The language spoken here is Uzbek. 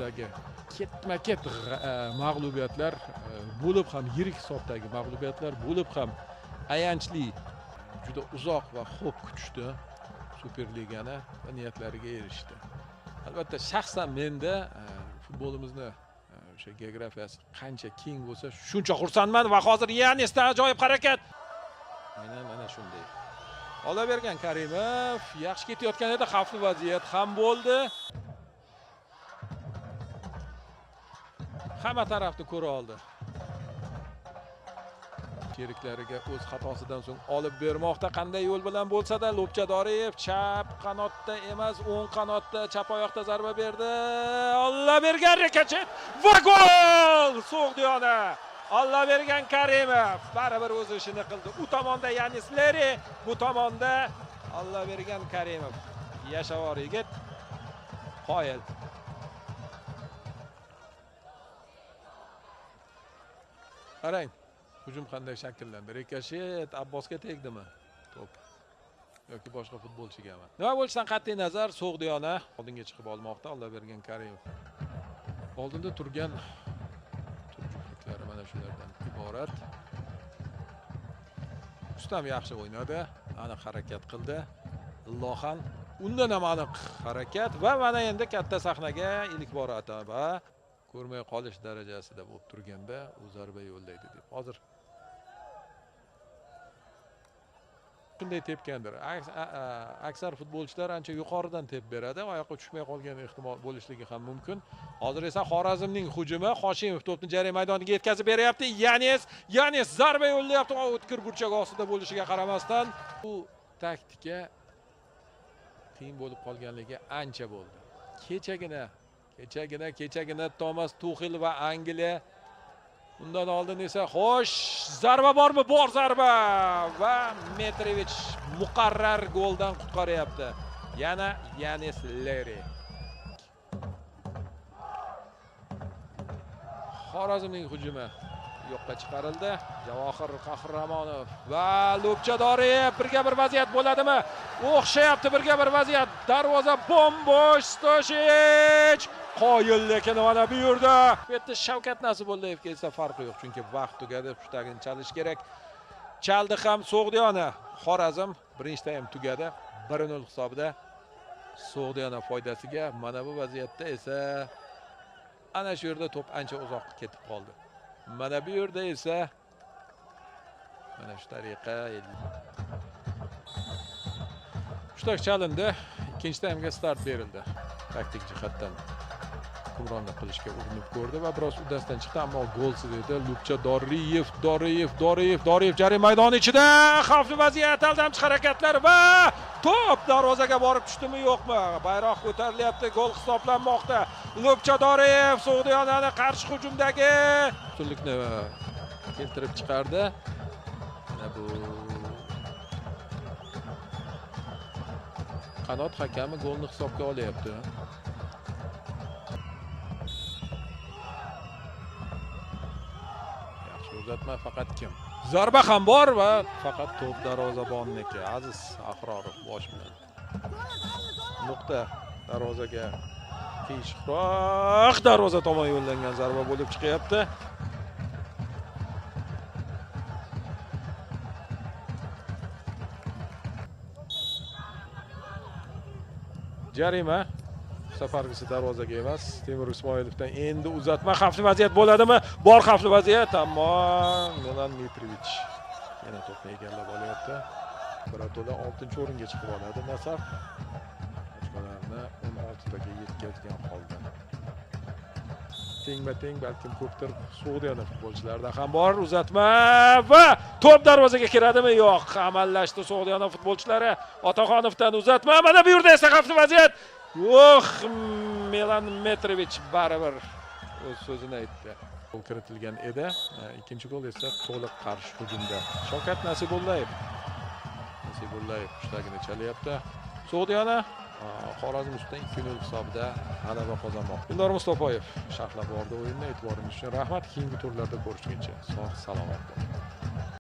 hisobdagi ketma-ket mag'lubiyatlar bo'lib ham, yirik hisobdagi mag'lubiyatlar bo'lib ham ayanchli, juda uzoq va xo'p kutishdi Superligani va niyatlariga erishdi. Albatta, shaxsan menda futbolimizni o'sha geografiyasi qancha keng bo'lsa, shuncha xursandman va hozir Yanisdan ajoyib harakat. Aynan mana shunday. Olavergan Karimov yaxshi ketayotgan edi, xavfli vaziyat ham bo'ldi. Hamma tarafni ko'ra oldi. Sheriklariga o'z xatosidan so'ng olib bermoqda, qanday yo'l bilan bo'lsa-da, Lobchadoriyev chap qanotda emas, o'ng qanotda chap oyoqda zarba berdi. Olavergan Rekachet va gol! So'g'diyona. Olavergan Karimov baribir o'z ishini qildi. U tomonda Yanis Leri, bu tomonda Olavergan Karimov. Yashavor yigit, qoyil. Qarang, hujum qanday shakllandi. Rekashet Abbosga tegdimi to'p yoki boshqa futbolchigami? Nima bo'lishidan qat'iy nazar, So'g'diyona oldinga chiqib olmoqda. Olavergan Karimov. Oldinda turgan turjuqliklari mana shulardan iborat. Ustam yaxshi o'ynadi, aniq harakat qildi. Lohan undan ham aniq harakat va mana endi katta sahnaga ilk bor ataba ko'rmay qolish darajasida bo'lib turganda u zarba yo'llaydi deb. Hozir shunday tepgandir. Aksar futbolchilar ancha yuqoridan tep beradi, oyoqqa tushmay qolgan ehtimol bo'lishligi ham mumkin. Hozir esa Xorazmning hujumi, Hoshimov to'pni jarima maydoniga yetkazib beryapti. Yanis zarba yo'llayapti, o'tkir burchak ostida bo'lishiga qaramasdan bu taktika qiyin bo'lib qolganligi ancha bo'ldi. Kechagina Tomas Tuxel va Angliya. Undan oldin esa xo'sh, zarba bormi? Bor zarba va Mitrovic muqarrar goldan qutqaryapti. Yana Yanis Leri. Xorazmning hujumi yo'qqa chiqarildi. Javohir Qahramonov va Lobchadoriyev birga-bir vaziyat bo'ladimi? O'xshayapti birga-bir vaziyat. Darvoza bombosh, Stoshich qoyil, lekin mana bu yerda bu yerda Shavkat Nasibullaevga esa farqi yo'q, chunki vaqt tugadi, pushtagini chalish kerak. Chaldi ham So'g'diyona. Xorazm birinchi taym tugadi. 1-0 hisobida So'g'diyona foydasiga. Mana bu vaziyatda esa ana shu yerda to'p ancha uzoq ketib qoldi. Mana bu yerda esa mana shu tariqa pushtak chalindi. Ikkinchi taymga start berildi. Taktik jihatdan hukmronlik qilishga urinib ko'rdi va biroz uddasidan chiqdi, ammo golsiz edi. Doriyev jarima maydoni ichida xavfli vaziyat, aldamchi harakatlar va to'p darvozaga borib tushdimi yo'qmi? Bayroq ko'tarilyapti, gol hisoblanmoqda. Lobchadoriyev So'g'diyonani qarshi hujumdagi ustunlikni keltirib chiqardi. Mana bu qanot hakami golni hisobga olyapti. Uzatma faqat kim? Zarba ham bor va faqat to'p darvozabonniki. Aziz Ahrorov bosh bilan. Nuqta darvozaga teshikroq darvoza tomon yo'llangan zarba bo'lib chiqyapti. Jarima safargisi darvozaga emas, Temur Ismoilovdan endi uzatma, xavfli vaziyat bo'ladimi? Bor xavfli vaziyat, ammo Milan Mitrovic yana to'pni egallab olyapti. Birato'la 6-o'ringa chiqib oladi Nasaf. Ochkolarni 16taga yetkazgan holda. Tengma-teng, balkim ko'pdir So'g'diyona futbolchilarida ham bor uzatma va to'p darvozaga kiradimi? Yo'q, amallashdi So'g'diyona futbolchilari. Otaxonovdan uzatma, mana bu yerda esa xavfli vaziyat. Milan Mitrovic baribir o'z so'zini aytdi. Gol kiritilgan edi. Ikkinchi gol esa to'liq qarshi hujumda. Shavkat Nasibullayev pushtagini chalyapti. So'g'diyona Xorazm ustidan 2-0 hisobida g'alaba qozonmoqda. Eldor Mustafoyev sharhlab bordi o'yinni. E'tiboringiz uchun rahmat. Keyingi turlarda ko'rishguncha sog' salomat bo'ling.